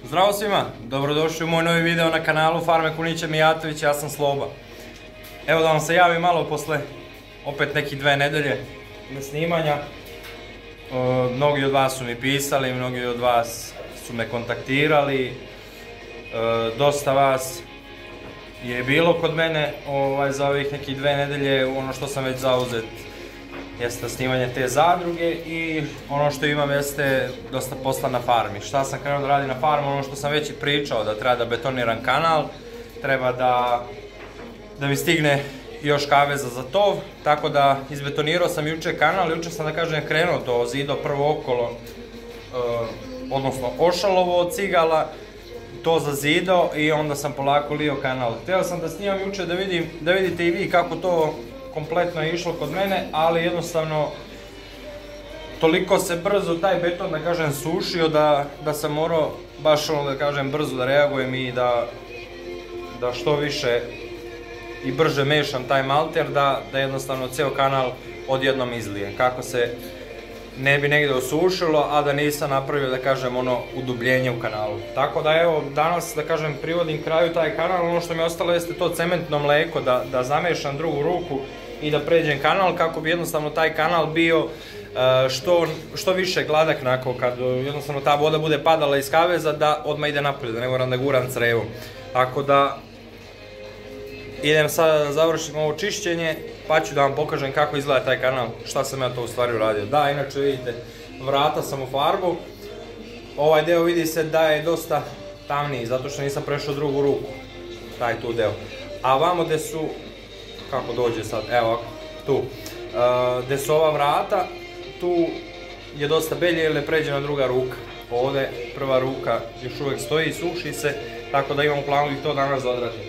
Zdravo svima, dobrodošli u moj novi video na kanalu Farme Kunića Mijatović, ja sam Sloba. Evo da vam se javim malo posle opet neki 2 nedelje snimanja. Mnogi od vas su mi pisali, mnogi od vas su me kontaktirali. Dosta vas je bilo kod mene za ovih nekih 2 nedelje. Ono što sam već zauzet jeste snimanje te zadruge i ono što imam jeste dosta posla na farmi. Šta sam krenuo da radim na farmu, ono što sam već i pričao, da treba da betoniram kanal, treba da mi stigne još kaveza za tov, tako da izbetonirao sam juče kanal, juče sam da kažem krenuo to, zido prvo okolo, odnosno ošalovo od cigala, to zazidao i onda sam polako lio kanal. Htio sam da snimam juče da vidite i vi kako to kompletno je išlo kod mene, ali jednostavno toliko se brzo taj beton, da kažem, sušio da sam morao baš ono, da kažem, brzo da reagujem i da što više i brže mešam taj malter, da jednostavno ceo kanal odjednom izlijem, kako se ne bi negdje osušilo, a da nisam napravio, da kažem, ono udubljenje u kanalu. Tako da evo, danas, da kažem, privodim kraju taj kanal. Ono što mi je ostalo jeste to cementno mleko, da zamešam drugu ruku i da pređem kanal, kako bi jednostavno taj kanal bio što više gladak, onako, kad jednostavno ta voda bude padala iz kaveza, da odmah ide napolje, da ne moram da guram crevom. Tako da idem sada da završim ovo čišćenje, pa ću da vam pokažem kako izgleda taj kanal, šta sam ja to u stvari uradio. Da, inače vidite, vrata sam u farbu, ovaj deo vidi se da je dosta tamniji, zato što nisam prešao drugu ruku, taj tu deo. A vamo gde su, kako dođe sad, evo ovako, tu, gde su ova vrata, tu je dosta belje jer je pređena druga ruka. Ovde prva ruka još uvek stoji i suši se, tako da imam u planu i to danas da odradim.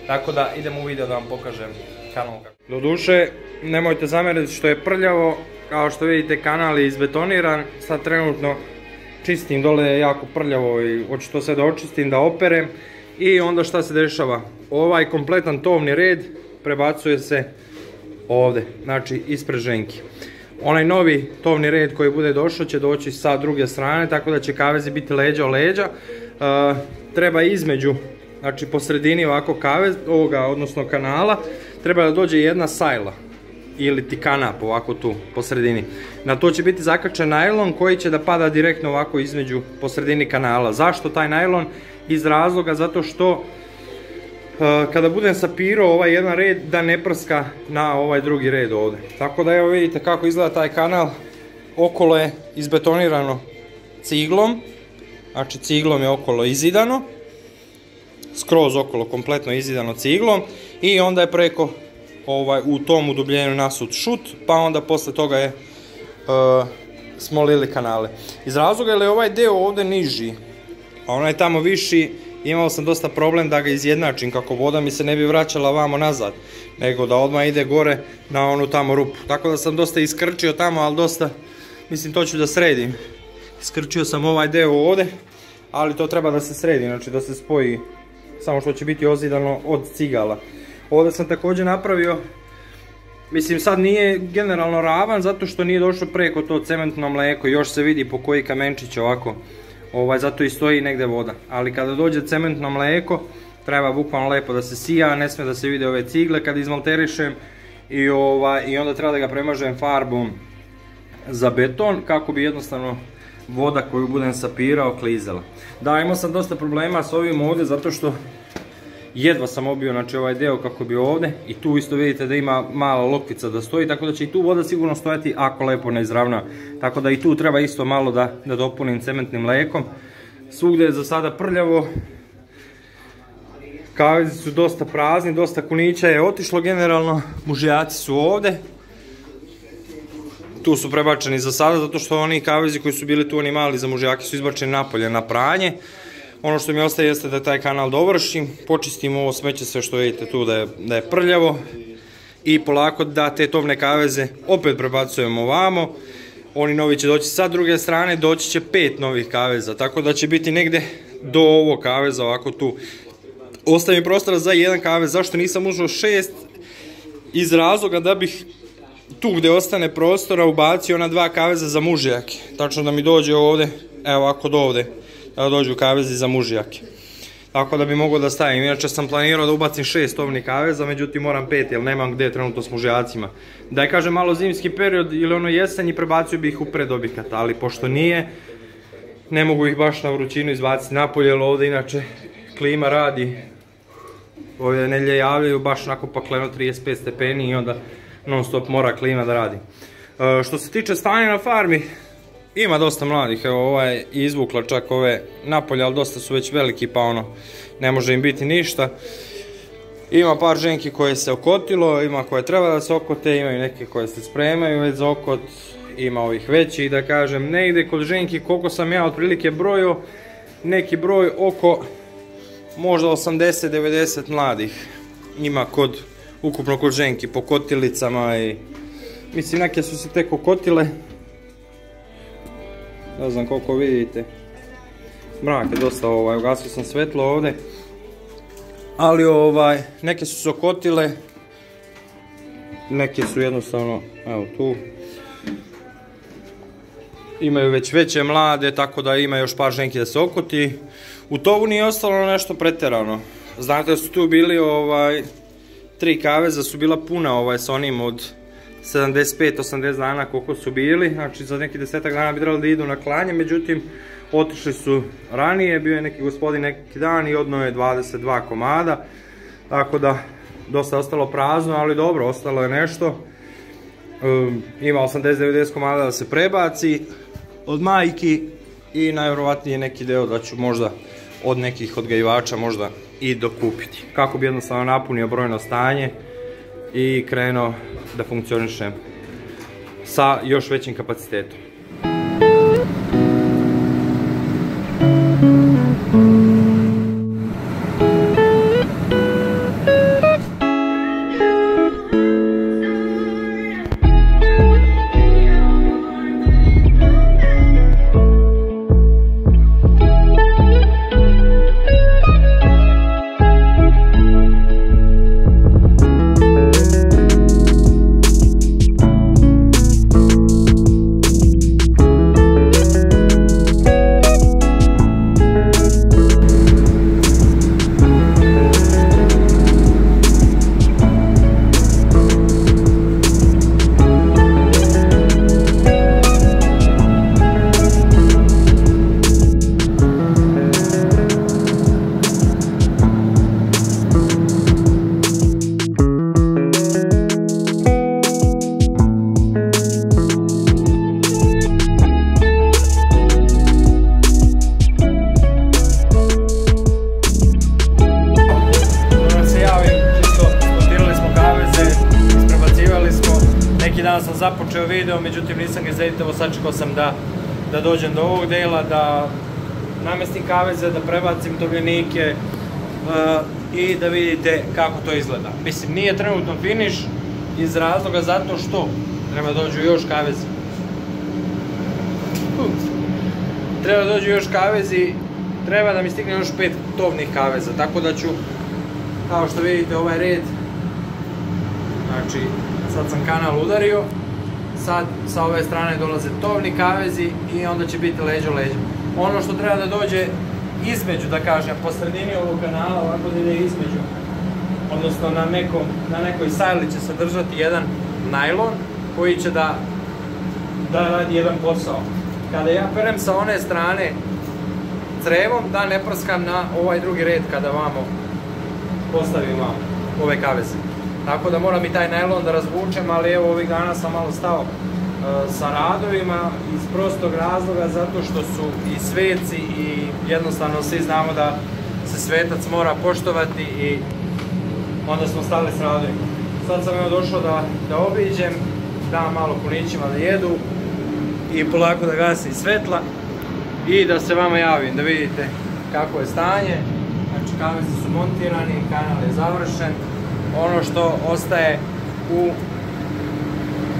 Tako da idemo u video da vam pokažem kanal. Doduše, nemojte zameriti što je prljavo, kao što vidite kanal je izbetoniran, sad trenutno čistim, dole je jako prljavo i hoću to sve da očistim, da operem. I onda šta se dešava, ovaj kompletan tovni red prebacuje se ovde, znači ispred ženki. Onaj novi tovni red koji bude došao će doći sa druge strane, tako da će kavezi biti leđa o leđa. Treba između, znači po sredini ovako kavez, ovoga, odnosno kanala, treba da dođe jedna sajla ili ti kanap ovako tu po sredini. Na to će biti zakačen najlon koji će da pada direktno ovako između po sredini kanala. Zašto taj najlon? Iz razloga zato što kada budem sapirao ovaj jedan red da ne prska na ovaj drugi red ovde. Tako da evo vidite kako izgleda taj kanal. Okolo je izbetonirano ciglom, znači ciglom je okolo izidano, skroz okolo kompletno izidano ciglom i onda je preko u tom udubljenju nasut šut, pa onda posle toga smo lili kanale. Iz razloga jer je ovaj deo ovde niži, a onaj tamo viši, imao sam dosta problem da ga izjednačim kako voda mi se ne bi vraćala vamo nazad, nego da odmah ide gore na onu tamo rupu. Tako da sam dosta iskrčio tamo, ali dosta, mislim, to ću da sredim. Iskrčio sam ovaj deo ovde, ali to treba da se sredi, znači da se spoji, samo što će biti ozidano od cigala. Ovdje sam također napravio, mislim sad nije generalno ravan zato što nije došlo preko to cementno mleko, još se vidi po koji kamenčić ovako, zato i stoji negde voda. Ali kada dođe cementno mleko, treba bukvalno lepo da se sija, ne smije da se vide ove cigle kad izmalterišem i onda treba da ga premažem farbom za beton kako bi jednostavno voda koju budem sapirao klizala. Da, imao sam dosta problema s ovim ovdje zato što jedva sam obio, znači, ovaj deo kako bi ovdje, i tu isto vidite da ima mala lokvica da stoji, tako da će i tu voda sigurno stojati ako lepo ne izravna. Tako da i tu treba isto malo da dopunim cementnim mlekom. Svugde je za sada prljavo, kavezi su dosta prazni, dosta kunića je otišlo generalno, mužijaci su ovdje. Tu su prebačeni za sada, zato što oni kavezi koji su bili tu, oni mali za mužijake, su izbačeni napolje na pranje. Ono što mi ostaje jeste da taj kanal dovršim, počistim ovo smeće sve što vidite tu da je prljavo i polako da te tovne kaveze opet prebacujemo ovamo. Oni novi će doći sa druge strane, doći će 5 novih kaveza, tako da će biti negde do ovog kaveza ovako tu. Ostavim prostora za jedan kavez, zašto nisam uzeo 6? Iz razloga da bih tu gde ostane prostora ubacio ona 2 kaveza za mužijake, tačno da mi dođe ovde, evo ovako do ovde, da dođu kavezi za mužijake. Tako da bi mogao da stavim. Inače sam planirao da ubacim 6 tovnih kaveza, međutim moram 5 jer nemam gdje trenutno s mužijacima. Da je kažem malo zimski period ili ono jesen i prebacio bi ih u predobjekat, ali pošto nije, ne mogu ih baš na vrućinu izbaciti napolje, jer ovdje inače klima radi. Ove nelje javljaju baš nakon pakleno 35 stepeni i onda non stop mora klima da radi. Što se tiče stanja na farmi, ima dosta mladih, evo ova je izvukla čak ove napolje, ali dosta su već veliki pa ono, ne može im biti ništa. Ima par ženki koje se okotilo, ima koje treba da se okote, imaju neke koje se spremaju već za okot, ima ovih većih da kažem. Negdje kod ženki koliko sam ja otprilike brojio, neki broj oko možda 80-90 mladih ima ukupno kod ženki po kotilicama i mislim neke su se tek okotile. Ne znam koliko vidite, mrak je dosta, ugasio sam svetlo ovdje, ali neke su se okotile, neke su jednostavno, evo tu, imaju već veće mlade, tako da ima još par ženki da se okoti. U tovu nije ostalo nešto pretjerano, znate da su tu bili 3 kaveza su bila puna sa onim od 75-80 dana koliko su bili, znači za neki 10 dana bi trebali da idu na klanje, međutim otišli su ranije, bio je neki gospodin neki dan i odnio je 22 komada, tako da dosta je ostalo prazno, ali dobro, ostalo je nešto. Ima 80-90 komada da se prebaci od majki i najvjerovatnije neki deo da ću možda od nekih odgajivača možda i dokupiti, kako bi jednostavno napunio brojno stanje i krenuo da funkcionišem sa još većim kapacitetom. Sam započeo video, međutim nisam ga izeditovao, sačekao sam da dođem do ovog dela, da namestim kaveze, da prebacim tovljenike i da vidite kako to izgleda. Mislim, nije trenutno finiš iz razloga zato što treba dođu još kavezi. Treba dođu još kavezi, treba da mi stigne još 5 tovnih kaveza, tako da ću, kao što vidite, ovaj red, znači sad sam kanal udario, sad sa ove strane dolaze tovni kavezi i onda će biti leđo. Ono što treba da dođe između, da kažem, po sredini ovog kanala, ovako da ide između, odnosno na nekoj sajli će se držati jedan najlon koji će da radi jedan posao. Kada ja perem sa one strane crevom, da ne prskam na ovaj drugi red kada vamo postavim ove kaveze. Tako da moram i taj najlon da razvučem, ali evo ovih dana sam malo stao sa radovima iz prostog razloga zato što su i sveci i jednostavno svi znamo da se svetac mora poštovati i onda smo stali s radovima. Sad sam evo došao da obiđem, dam malo kunićima da jedu i polako da gasim svetla i da se vama javim da vidite kako je stanje. Znači kavezi su montirani, kanal je završen. Ono što ostaje u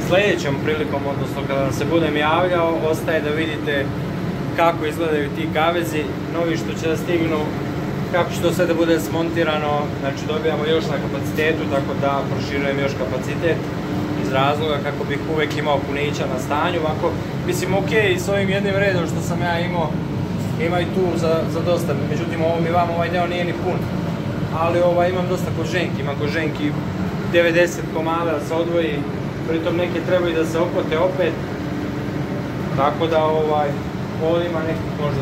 sljedećom prilikom, odnosno kada se budem javljao, ostaje da vidite kako izgledaju ti kavezi, novi što će da stignu, kako će to sve da bude smontirano, znači dobijamo još na kapacitetu, tako da proširujem još kapacitet iz razloga kako bih uvek imao kunića na stanju, ovako, mislim ok, s ovim jednim redom što sam ja imao ima i tu za dosta, međutim ovo mi vam ovaj deo nije ni pun. Ali imam dosta koženki, imam koženki 90 komada da se odvoji, pritom neke trebaju da se okote opet. Tako da ovdje ima nekih možda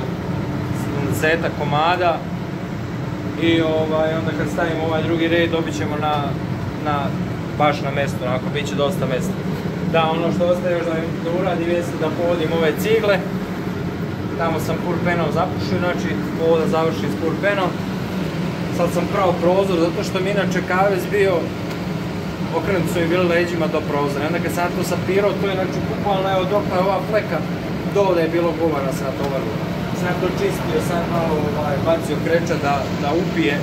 70 komada i onda kad stavimo ovaj drugi red dobit ćemo baš na mjestu, onako bit će dosta mjesta. Da, ono što ostaje još da uradim jeste da povodim ove cigle. Tamo sam purpenom zapušio, znači ovo da završim s purpenom. Sad sam pravo prozor, zato što mi inače kavez bio, okrenuti su mi bili leđima do prozora. Onda kad sam to sapirao, to je znači bukvalno, evo dok je ova fleka, dole je bilo gumara sam to vrlo. Sam to čistio, sam malo bacio kreča da upije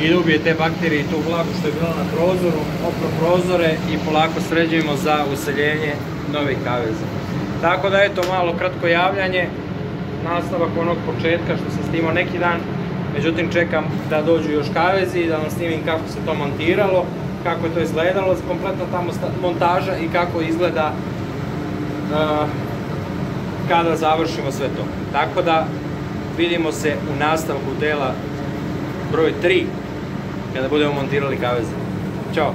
i da ubije te bakterije i tu vlagu što je bilo na prozoru, opro prozore i polako sređujemo za useljenje novih kaveza. Tako da eto malo kratko javljanje, nastavak onog početka što sam snimao neki dan, međutim čekam da dođu još kavezi i da vam snimim kako se to montiralo, kako je to izgledalo, kompletno tamo montaža i kako izgleda kada završimo sve to. Tako da vidimo se u nastavku dela broj 3 kada budemo montirali kaveze. Ćao!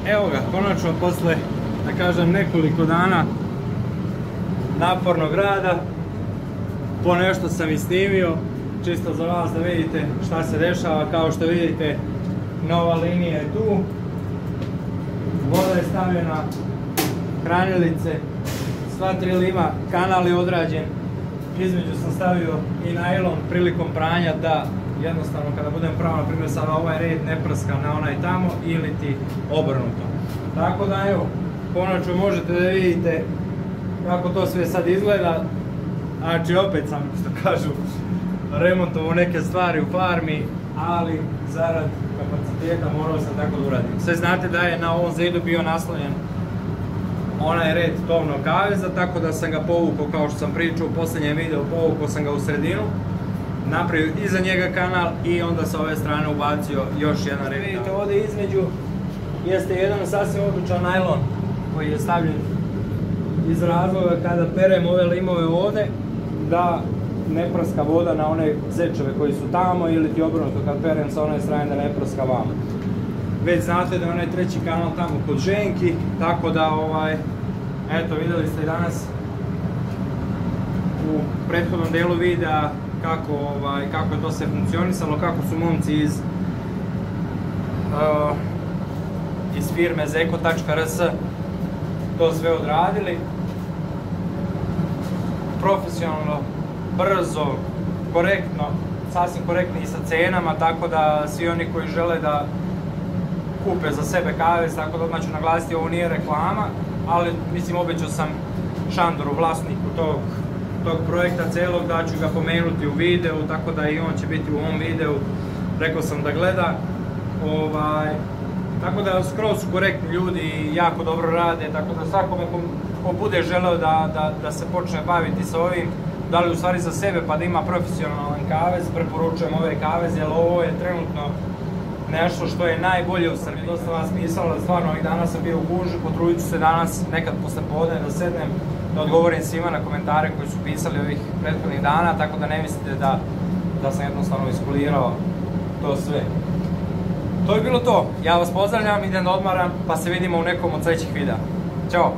Evo ga, konačno posle, da kažem, nekoliko dana napornog rada, po nešto sam i snimio, čisto za vas da vidite šta se dešava. Kao što vidite, nova linija je tu, voda je stavljena, hranilice, sva 3 lima, kanal je odrađen, između sam stavio i najlon prilikom pranja da jednostavno kada budem pravo, na primjer sada ovaj red ne prska na onaj tamo ili ti obrnuto. Tako da evo, konačno možete da vidite kako to sve sad izgleda. Znači opet sam, što kažu, remontovao neke stvari u farmi, ali zarad kapaciteta morao sam tako da uradim. Sve znate da je na ovom zidu bio naslonjen onaj red tovnog kaveza, tako da sam ga povukao, kao što sam pričao u posljednjem videu, povukao sam ga u sredinu, napravio iza njega kanal i onda sa ove strane ubacio još jedan red. Vidite, ovdje između jeste jedan sasvim običan najlon koji je stavljen iz razloga kada perem ove limove ovdje, da ne prska voda na one zečeve koji su tamo ili ti obrnuto kad perem sa one strane da ne prska vamo. Već znate da je onaj treći kanal tamo kod ženki, tako da eto, vidjeli ste danas u prethodnom delu videa kako je to sve funkcionisalo, kako su momci iz firme zeko.rs to sve odradili. profesionalno, brzo, korektno, sasvim korektni i sa cenama, tako da svi oni koji žele da kupe za sebe kavez, tako da odmah ću naglasiti, ovo nije reklama, ali mislim obećao sam Šandoru, vlasniku tog projekta celog, da ću ga pomenuti u videu, tako da i on će biti u ovom videu, rekao sam da gleda. Tako da skroz su korektni ljudi i jako dobro rade, tako da svakome ko bude želeo da se počne baviti sa ovim, da li u stvari za sebe pa da ima profesionalan kavez, preporučujem ove kaveze, jer ovo je trenutno nešto što je najbolje u Srbiji. Dosta vas pisalo da stvarno ovih dana sam bio u gužvi, potrudit ću se danas nekad posle podne da sednem, da odgovorim svima na komentare koji su pisali ovih prethodnih dana, tako da ne mislite da sam jednostavno iskulirao to sve. To je bilo to, ja vas pozdravljam, idem da odmaram, pa se vidimo u nekom od sljedećih videa. Ćao!